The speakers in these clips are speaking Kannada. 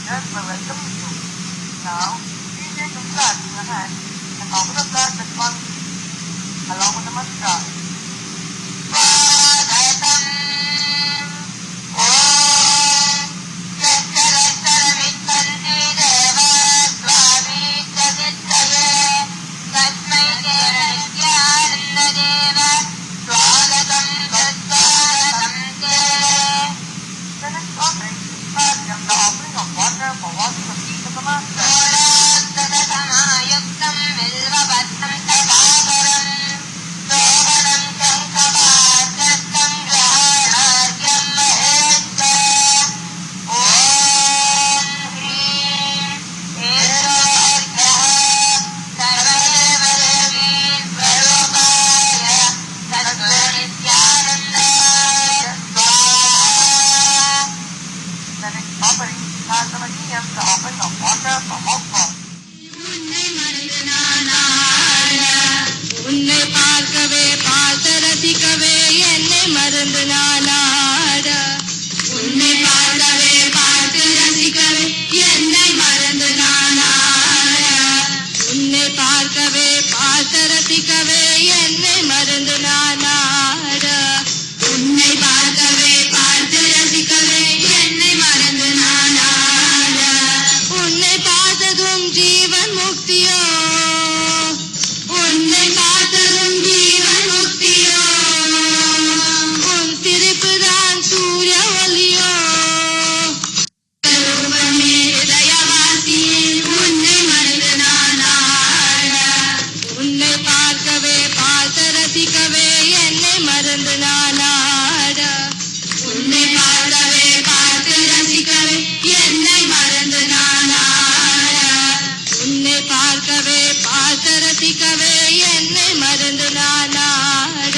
Just by welcoming you. Now, please take the flag in your hand and offer the flag response along with the mantra. உன்னை பார்க்கவே பார்த்து ரசிக்கவே என்னை மறந்து நானாட உன்னை பார்க்கவே பார்த்து ரசிக்கவே என்னை மறந்து நானாட உன்னை பார்க்கவே பார்த்து ரசிக்கவே என்னை மறந்து நானாட உன்னை பார்க்கவே பார்த்து ரசிக்கவே என்னை மறந்து நானாட உன்னை பார்த்ததும் ஜீவன் முக்தியோ உன்னை பார்த்ததும் ஜீவன் முக்தியோ உன் சிரிப்புதான் சூரிய ஒளியோ இதயவாசி உன்னை மறந்து நானாட உன்னை பார்க்கவே பார்த்து ரசிக்கவே என்னை மறந்து நானாட உன்னை பார்க்கவே பார்த்து ரசிக்கவே என்னை மறந்து நானாட உன்னை பார்க்கவே பார்த்து ரசிக்கவே என்னை மறந்து நானாட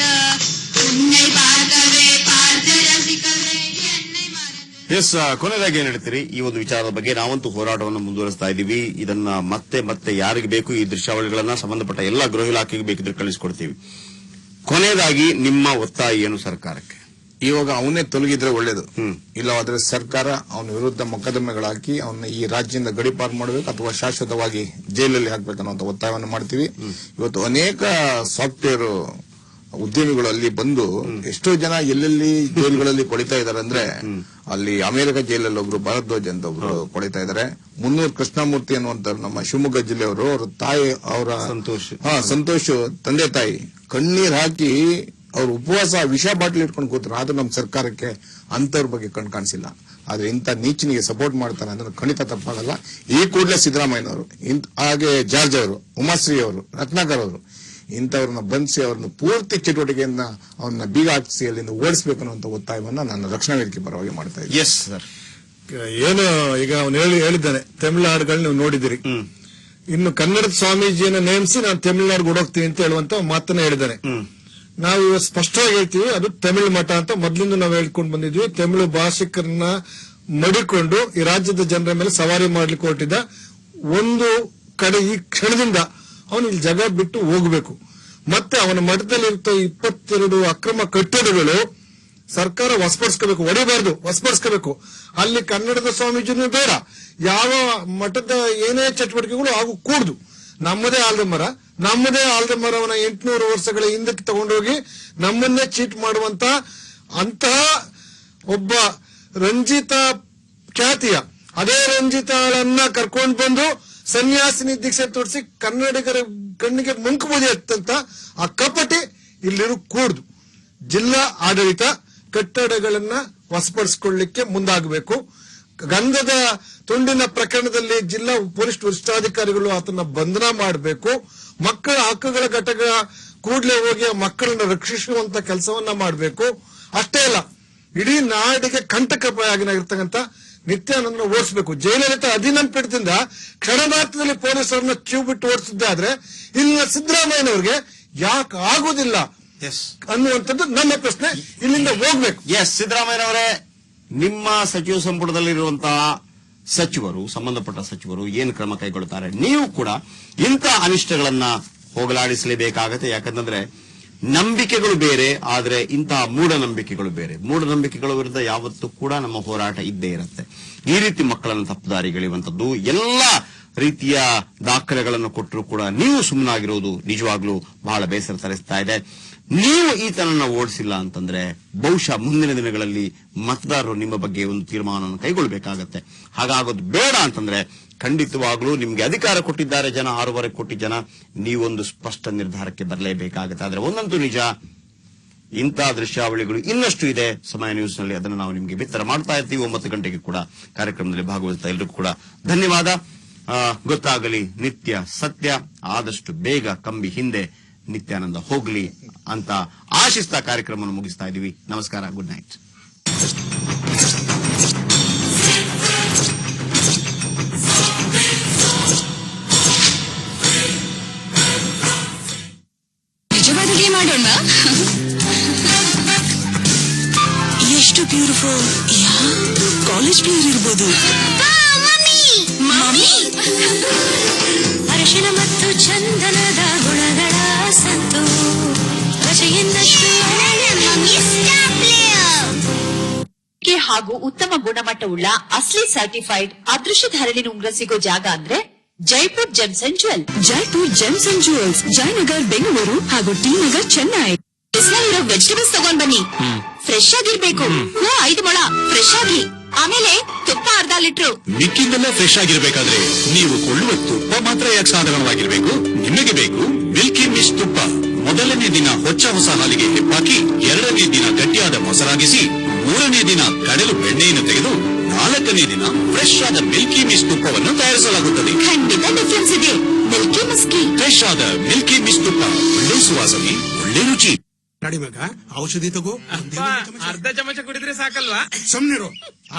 ಉನ್ನೆ ಪಾರ್ಕವೇ ಪಾರ್ಥ ರಸಿಕವೇ ಎನ್ನೆ ಮರೆತು ಎಸ್ ಕೊನೆಯದಾಗಿ ಏನ್ ಹೇಳ್ತೀರಿ ಈ ಒಂದು ವಿಚಾರದ ಬಗ್ಗೆ? ನಾವಂತೂ ಹೋರಾಟವನ್ನು ಮುಂದುವರಿಸ್ತಾ ಇದ್ದೀವಿ. ಇದನ್ನ ಮತ್ತೆ ಯಾರಿಗೆ ಬೇಕು ಈ ದೃಶ್ಯಾವಳಿಗಳನ್ನ ಸಂಬಂಧಪಟ್ಟ ಎಲ್ಲಾ ಗೃಹ ಇಲಾಖೆಗೆ ಬೇಕಿದ್ರೆ ಕಳಿಸಿಕೊಡ್ತೀವಿ. ಕೊನೆಯದಾಗಿ ನಿಮ್ಮ ಒತ್ತಾಯ ಏನು ಸರ್ಕಾರಕ್ಕೆ? ಇವಾಗ ಅವನೇ ತೊಲಗಿದ್ರೆ ಒಳ್ಳೇದು. ಇಲ್ಲವಾದ್ರೆ ಸರ್ಕಾರ ಅವನ ವಿರುದ್ಧ ಮೊಕದ್ದಮೆಗಳಾಕಿ ಅವನ್ನ ಈ ರಾಜ್ಯದಿಂದ ಗಡಿಪಾರು ಮಾಡಬೇಕು ಅಥವಾ ಶಾಶ್ವತವಾಗಿ ಜೈಲಲ್ಲಿ ಹಾಕ್ಬೇಕನ್ನುವಂತ ಒತ್ತಾಯವನ್ನು ಮಾಡ್ತೀವಿ. ಇವತ್ತು ಅನೇಕ ಸಾಫ್ಟ್ವೇರ್ ಉದ್ಯಮಿಗಳು ಅಲ್ಲಿ ಬಂದು ಎಷ್ಟೋ ಜನ ಎಲ್ಲೆಲ್ಲಿ ಜೈಲುಗಳಲ್ಲಿ ಕೊಳಿತಾ ಇದಾರೆ ಅಂದ್ರೆ ಅಲ್ಲಿ ಅಮೆರಿಕ ಜೈಲಲ್ಲಿ ಒಬ್ರು ಭಾರದ್ವಾಜ್ ಅಂತ ಒಬ್ರು ಕೊಳಿತಾ ಇದಾರೆ. ಮುನ್ನೂರು ಕೃಷ್ಣಮೂರ್ತಿ ಅನ್ನುವಂತ ನಮ್ಮ ಶಿವಮೊಗ್ಗ ಜಿಲ್ಲೆಯವರು ಅವ್ರ ತಾಯಿ ಅವರ ಸಂತೋಷ್ ತಂದೆ ತಾಯಿ ಕಣ್ಣೀರ್ ಹಾಕಿ ಅವ್ರ ಉಪವಾಸ ವಿಷ ಬಾಟ್ಲಿ ಇಟ್ಕೊಂಡು ಕೂತ್ರು. ಆದ್ರೂ ನಮ್ಮ ಸರ್ಕಾರಕ್ಕೆ ಅಂತವ್ರ ಬಗ್ಗೆ ಕಣ್ ಕಾಣಿಸಿಲ್ಲ. ಆದ್ರೆ ಇಂಥ ನೀಚನಿಗೆ ಸಪೋರ್ಟ್ ಮಾಡ್ತಾರೆ ಅಂದ್ರೆ ಖಂಡಿತ ತಪ್ಪಾಗಲ್ಲ. ಈ ಕೂಡಲೇ ಸಿದ್ದರಾಮಯ್ಯನವರು, ಹಾಗೆ ಜಾರ್ಜ್ ಅವರು, ಉಮಾಶ್ರೀ ಅವರು, ರತ್ನಾಕರ್ ಅವರು ಇಂಥವ್ರನ್ನ ಬಂಧಿಸಿ ಅವ್ರನ್ನ ಪೂರ್ತಿ ಚಟುವಟಿಕೆಯನ್ನ ಅವನ್ನ ಬೀಗ ಹಾಕಿಸಿ ಅಲ್ಲಿಂದ ಓಡಿಸಬೇಕು ಅನ್ನುವಂತ ಒತ್ತಾಯವನ್ನ ನಾನು ರಕ್ಷಣಾ ವೇದಿಕೆ ಪರವಾಗಿ ಮಾಡ್ತಾ ಇದ್ದೀನಿ. ಎಸ್ ಸರ್, ಏನು ಈಗ ಅವನು ಹೇಳಿದ್ದಾನೆ, ತಮಿಳುನಾಡುಗಳು ನೀವು ನೋಡಿದಿರಿ, ಇನ್ನು ಕನ್ನಡದ ಸ್ವಾಮೀಜಿಯನ್ನ ನೇಮಿಸಿ ನಾನು ತಮಿಳುನಾಡಿಗೆ ಓಡೋಗ್ತೀನಿ ಅಂತ ಹೇಳುವಂತ ಮಾತನ್ನ ಹೇಳಿದ್ದಾನೆ. ನಾವು ಇವತ್ತು ಸ್ಪಷ್ಟವಾಗಿ ಹೇಳ್ತೀವಿ, ಅದು ತಮಿಳು ಮಠ ಅಂತ ಮೊದಲಿಂದ ನಾವು ಹೇಳ್ಕೊಂಡು ಬಂದಿದ್ವಿ. ತಮಿಳು ಭಾಷಿಕರನ್ನ ಮಡಿಕೊಂಡು ಈ ರಾಜ್ಯದ ಜನರ ಮೇಲೆ ಸವಾರಿ ಮಾಡ್ಲಿಕ್ಕೆ ಹೊರಟಿದ್ದ. ಒಂದು ಕಡೆ ಈ ಕ್ಷಣದಿಂದ ಅವನು ಇಲ್ಲಿ ಜಾಗ ಬಿಟ್ಟು ಹೋಗಬೇಕು. ಮತ್ತೆ ಅವನ ಮಠದಲ್ಲಿ ಇರುತ್ತ 22 ಅಕ್ರಮ ಕಟ್ಟಡಗಳು ಸರ್ಕಾರ ವಶಪಡಿಸ್ಕೋಬೇಕು, ಹೊಡಿಬಾರ್ದು, ವಶಪಡಿಸ್ಕೋಬೇಕು. ಅಲ್ಲಿ ಕನ್ನಡದ ಸ್ವಾಮೀಜಿನೂ ಬೇಡ, ಯಾವ ಮಠದ ಏನೇ ಚಟುವಟಿಕೆಗಳು ಹಾಗೂ ಕೂಡುದು. ನಮ್ಮದೇ ಆಲದ ಮರವನ್ನ 800 ವರ್ಷಗಳ ಹಿಂದಕ್ಕೆ ತಗೊಂಡೋಗಿ ನಮ್ಮನ್ನೇ ಚೀಟ್ ಮಾಡುವಂತ ಅಂತಹ ಒಬ್ಬ ರಂಜಿತಾ ಖ್ಯಾತಿಯ ಅದೇ ರಂಜಿತಾಳನ್ನ ಕರ್ಕೊಂಡು ಬಂದು ಸನ್ಯಾಸಿನಿ ದೀಕ್ಷೆ ತೋರಿಸಿ ಕನ್ನಡಿಗರ ಕಣ್ಣಿಗೆ ಮುಂಕು ಬೂದಿ ಎತ್ತಂತ ಆ ಕಪಟಿ ಇಲ್ಲಿರು ಕೂಡುದು. ಜಿಲ್ಲಾ ಆಡಳಿತ ಕಟ್ಟಡಗಳನ್ನ ವಶಪಡಿಸಿಕೊಳ್ಳಲಿಕ್ಕೆ ಮುಂದಾಗಬೇಕು. ಗಂಧದ ತುಂಡಿನ ಪ್ರಕರಣದಲ್ಲಿ ಜಿಲ್ಲಾ ಪೊಲೀಸ್ ವರಿಷ್ಠಾಧಿಕಾರಿಗಳು ಆತನ ಬಂಧನ ಮಾಡಬೇಕು. ಮಕ್ಕಳ ಹಕ್ಕುಗಳ ಘಟಕ ಕೂಡಲೇ ಹೋಗಿ ಮಕ್ಕಳನ್ನ ರಕ್ಷಿಸುವಂತ ಕೆಲಸವನ್ನ ಮಾಡಬೇಕು. ಅಷ್ಟೇ ಅಲ್ಲ, ಇಡೀ ನಾಡಿಗೆ ಕಂಟಕಪ್ರಾಯವಾಗಿರ್ತಕ್ಕಂಥ ನಿತ್ಯಾನಂದ ಓಡಿಸಬೇಕು. ಜಯಲಲಿತಾ ಅಧಿನಂಪಿಡದಿಂದ ಕ್ಷಣಮಾತ್ರದಲ್ಲಿ ಪೊಲೀಸರನ್ನ ಕ್ಯೂ ಬಿಟ್ಟು ಓಡಿಸಿದ್ದಾದ್ರೆ ಇಲ್ಲಿನ ಸಿದ್ದರಾಮಯ್ಯನವ್ರಿಗೆ ಯಾಕೆ ಆಗುದಿಲ್ಲ ಅನ್ನುವಂಥದ್ದು ನನ್ನ ಪ್ರಶ್ನೆ. ಇಲ್ಲಿಂದ ಹೋಗ್ಬೇಕು. ಎಸ್, ಸಿದ್ದರಾಮಯ್ಯನವರೇ, ನಿಮ್ಮ ಸಚಿವ ಸಂಪುಟದಲ್ಲಿರುವಂತಹ ಸಚಿವರು, ಸಂಬಂಧಪಟ್ಟ ಸಚಿವರು ಏನು ಕ್ರಮ ಕೈಗೊಳ್ಳುತ್ತಾರೆ? ನೀವು ಕೂಡ ಇಂಥ ಅನಿಷ್ಟಗಳನ್ನ ಹೋಗಲಾಡಿಸಲೇಬೇಕಾಗತ್ತೆ. ಯಾಕಂತಂದ್ರೆ ನಂಬಿಕೆಗಳು ಬೇರೆ, ಆದರೆ ಇಂತಹ ಮೂಢನಂಬಿಕೆಗಳು ಬೇರೆ. ಮೂಢನಂಬಿಕೆಗಳ ವಿರುದ್ಧ ಯಾವತ್ತೂ ಕೂಡ ನಮ್ಮ ಹೋರಾಟ ಇದ್ದೇ ಇರುತ್ತೆ. ಈ ರೀತಿ ಮಕ್ಕಳನ್ನು ತಪ್ಪುದಾರಿಗೆಳೆಯುವಂಥದ್ದು, ಎಲ್ಲ ರೀತಿಯ ದಾಖಲೆಗಳನ್ನು ಕೊಟ್ಟರೂ ಕೂಡ ನೀವು ಸುಮ್ಮನಾಗಿರುವುದು ನಿಜವಾಗ್ಲೂ ಬಹಳ ಬೇಸರ ತರಿಸ್ತಾ ಇದೆ. ನೀವು ಈತನನ್ನ ಓಡಿಸಿಲ್ಲ ಅಂತಂದ್ರೆ ಬಹುಶಃ ಮುಂದಿನ ದಿನಗಳಲ್ಲಿ ಮತದಾರರು ನಿಮ್ಮ ಬಗ್ಗೆ ಒಂದು ತೀರ್ಮಾನವನ್ನು ಕೈಗೊಳ್ಳಬೇಕಾಗತ್ತೆ. ಹಾಗಾಗೋದು ಬೇಡ ಅಂತಂದ್ರೆ ಖಂಡಿತವಾಗ್ಲೂ ನಿಮ್ಗೆ ಅಧಿಕಾರ ಕೊಟ್ಟಿದ್ದಾರೆ ಜನ, 6 ಕೋಟಿ ಜನ, ನೀವೊಂದು ಸ್ಪಷ್ಟ ನಿರ್ಧಾರಕ್ಕೆ ಬರಲೇಬೇಕಾಗತ್ತೆ. ಆದ್ರೆ ಒಂದಂತೂ ನಿಜ, ಇಂತಹ ದೃಶ್ಯಾವಳಿಗಳು ಇನ್ನಷ್ಟು ಇದೆ. ಸಮಯ ನ್ಯೂಸ್ ನಲ್ಲಿ ಅದನ್ನು ನಾವು ನಿಮಗೆ ಬಿತ್ತರ ಮಾಡ್ತಾ ಇರ್ತೀವಿ. 9 ಗಂಟೆಗೆ ಕೂಡ ಕಾರ್ಯಕ್ರಮದಲ್ಲಿ ಭಾಗವಹಿಸ್ತಾ ಎಲ್ಲರಿಗೂ ಕೂಡ ಧನ್ಯವಾದ. ಗೊತ್ತಾಗಲಿ ನಿತ್ಯ ಸತ್ಯ, ಆದಷ್ಟು ಬೇಗ ಕಂಬಿ ಹಿಂದೆ ನಿತ್ಯಾನಂದ ಹೋಗ್ಲಿ ಅಂತ ಆಶಿಸ್ತಾ ಕಾರ್ಯಕ್ರಮವನ್ನು ಮುಗಿಸ್ತಾ ಇದೀವಿ. ನಮಸ್ಕಾರ, ಗುಡ್ ನೈಟ್. ನಿಜವಾದ ಮಾಡೋಣ. ಎಷ್ಟು ಬ್ಯೂಟಿಫುಲ್. ಕಾಲೇಜ್ ಪ್ಲೇಯರ್ ಇರ್ಬೋದು. ಅರಶಿನ ಮತ್ತು ಚಂದನದ ಗುಣಗಳ ಸಂತು ರಜೆಯನ್ನಷ್ಟು ಹಾಗೂ ಉತ್ತಮ ಗುಣಮಟ್ಟವುಳ್ಳ ಅಸ್ಲಿ ಸರ್ಟಿಫೈಡ್ ಅದೃಷ್ಟಧಾರಣಿನ ಉಂಗ್ರ ಸಿಗೋ ಜಾಗ ಅಂದ್ರೆ Jaipur gems and jewel. Jaipur gems and jewels, Jayanagar Bengaluru ಹಾಗೂ ಟಿ ನಗರ್ ಚೆನ್ನೈ. ಇರೋ ವೆಜಿಟೇಬಲ್ಸ್ ತಗೊಂಡ್ ಬನ್ನಿ, ಫ್ರೆಶ್ ಆಗಿರ್ಬೇಕು. 5 ಮೊಳ ಫ್ರೆಶ್ ಆಗಿ, ಆಮೇಲೆ ತುಪ್ಪ ಅರ್ಧ ಲೀಟ್ರು. ಮಿಕ್ಕಿದ್ದೆಲ್ಲ ಫ್ರೆಶ್ ಆಗಿರ್ಬೇಕಾದ್ರೆ ನೀವು ಕೊಳ್ಳುವ ತುಪ್ಪ ಮಾತ್ರ ಯಾಕೆ ಸಾಧಾರಣವಾಗಿರ್ಬೇಕು? ನಿಮಗೆ ಬೇಕು ಮಿಲ್ಕಿ ಮಿಸ್ಟ್ ತುಪ್ಪ. ಮೊದಲನೇ ದಿನ ಹೊಚ್ಚ ಹೊಸ ಹಾಲಿಗೆ ಹೆಪ್ಪಾಕಿ, 2ನೇ ದಿನ ಗಟ್ಟಿಯಾದ ಮೊಸರಾಗಿಸಿ, 3ನೇ ದಿನ ಕಡಲು ಬೆಣ್ಣೆಯನ್ನು ತೆಗೆದು, 4ನೇ ದಿನ ಫ್ರೆಶ್ ಆದ ಮಿಲ್ಕಿ ಮಿಸ್ಟ್ ತುಪ್ಪವನ್ನು ತಯಾರಿಸಲಾಗುತ್ತದೆ. ಖಂಡಿತ ಡಿಫ್ರೆನ್ಸ್ ಇದೆ. ಮಿಲ್ಕಿ ಮಸ್ಕಿ ಫ್ರೆಶ್ ಆದ ಮಿಲ್ಕಿ ಮಿಸ್ಟ್ ತುಪ್ಪ, ಒಳ್ಳೆ ಸುವಾಸನೆ, ಒಳ್ಳೆ ರುಚಿ. ನಡಿ ಮಗ, ಔಷಧಿ ತಗೋ. ಅರ್ಧ ಚಮಚ ಕುಡಿದ್ರೆ ಸಾಕಲ್ವಾ? ಸುಮ್ನಿರು.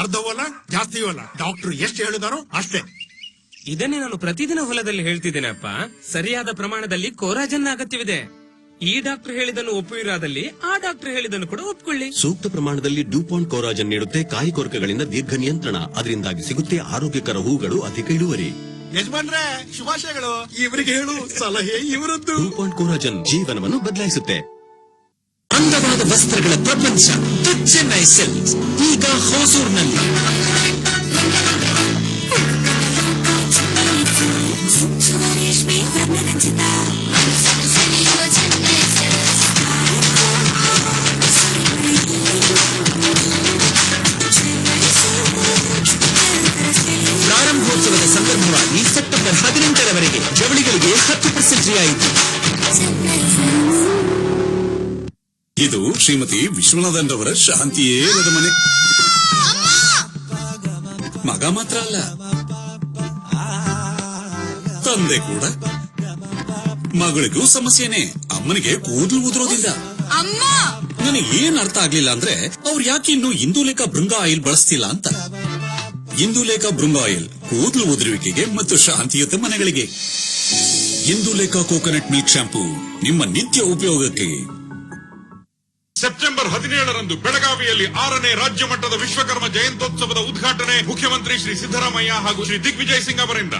ಅರ್ಧವಲ್ಲ ಜಾಸ್ತಿವಲ್ಲ, ಡಾಕ್ಟರ್ ಎಷ್ಟು ಹೇಳಿದಾರೋ ಅಷ್ಟೇ. ಇದನ್ನೇ ನಾನು ಪ್ರತಿದಿನ ಹೊಲದಲ್ಲಿ ಹೇಳ್ತಿದ್ದೇನಪ್ಪ. ಸರಿಯಾದ ಪ್ರಮಾಣದಲ್ಲಿ ಕೋರಾಜನ್ ಅಗತ್ಯವಿದೆ. ಈ ಡಾಕ್ಟರ್ ಹೇಳಿದನ್ನು ಒಪ್ಪುವಿರಾದಲ್ಲಿ ಆ ಡಾಕ್ಟರ್ ಹೇಳಿದನ್ನು ಕೂಡ ಒಪ್ಕೊಳ್ಳಿ. ಸೂಕ್ತ ಪ್ರಮಾಣದಲ್ಲಿ ಡ್ಯೂಪಾಂಟ್ ಕೋರಾಜನ್ ನೀಡುತ್ತೆ ಕಾಯಿ ಕೊರಕಗಳಿಂದ ದೀರ್ಘ ನಿಯಂತ್ರಣ. ಅದರಿಂದಾಗಿ ಸಿಗುತ್ತೆ ಆರೋಗ್ಯಕರ ಹೂಗಳು, ಅಧಿಕ ಇಳುವರಿ. ಯಜಮಾನ್ರೆ ಶುಭಾಶಯಗಳು. ಇವರಿಗೆ ಹೇಳು, ಸಲಹೆ ಇವರದ್ದು. ಡ್ಯೂಪಾಂಟ್ ಕೋರಾಜನ್ ಜೀವನವನ್ನು ಬದಲಾಯಿಸುತ್ತೆ. ಅಂದವಾದ ವಸ್ತ್ರಗಳ ಪ್ರಪಂಚ ಚೆನ್ನೈ ಸಿಲ್ಕ್ಸ್ ಈಗ ಹೊಸೂರಿನಲ್ಲಿ. ಪ್ರಾರಂಭೋತ್ಸವದ ಸಂದರ್ಭವಾಗಿ ಸೆಪ್ಟೆಂಬರ್ 18ರವರೆಗೆ ಜವಳಿಗಳಿಗೆ 10% ರಿಯಾಯಿತಿ. ಇದು ಶ್ರೀಮತಿ ವಿಶ್ವನಾಥನ್ ರವರ ಶಾಂತಿಯೇ ಇಲ್ಲದ ಮನೆ. ಮಗ ಮಾತ್ರ ಅಲ್ಲ, ತಂದೆ ಕೂಡ. ಮಗಳಿಗೂ ಸಮಸ್ಯೆನೆ. ಅಮ್ಮನಿಗೆ ಕೂದಲು ಉದುರೋದಿಲ್ಲ. ನನಗೆ ಏನ್ ಅರ್ಥ ಆಗ್ಲಿಲ್ಲ ಅಂದ್ರೆ ಅವ್ರು ಯಾಕೆ ಇನ್ನು ಇಂದುಲೇಖ ಭೃಂಗ ಆಯಿಲ್ ಬಳಸ್ತಿಲ್ಲ ಅಂತ. ಇಂದುಲೇಖ ಭೃಂಗ ಆಯಿಲ್ ಕೂದಲು ಉದುರುವಿಕೆಗೆ ಮತ್ತು ಶಾಂತಿಯುತ ಮನೆಗಳಿಗೆ. ಇಂದುಲೇಖ ಕೋಕೋನಟ್ ಮಿಲ್ಕ್ ಶಾಂಪೂ ನಿಮ್ಮ ನಿತ್ಯ ಉಪಯೋಗಕ್ಕೆ. ಸೆಪ್ಟೆಂಬರ್ 17ರಂದು ಬೆಳಗಾವಿಯಲ್ಲಿ 6ನೇ ರಾಜ್ಯ ಮಟ್ಟದ ವಿಶ್ವಕರ್ಮ ಜಯಂತ್ಯೋತ್ಸವದ ಉದ್ಘಾಟನೆ ಮುಖ್ಯಮಂತ್ರಿ ಶ್ರೀ ಸಿದ್ದರಾಮಯ್ಯ ಹಾಗೂ ಶ್ರೀ ದಿಗ್ವಿಜಯ್ ಸಿಂಗ್ ಅವರಿಂದ.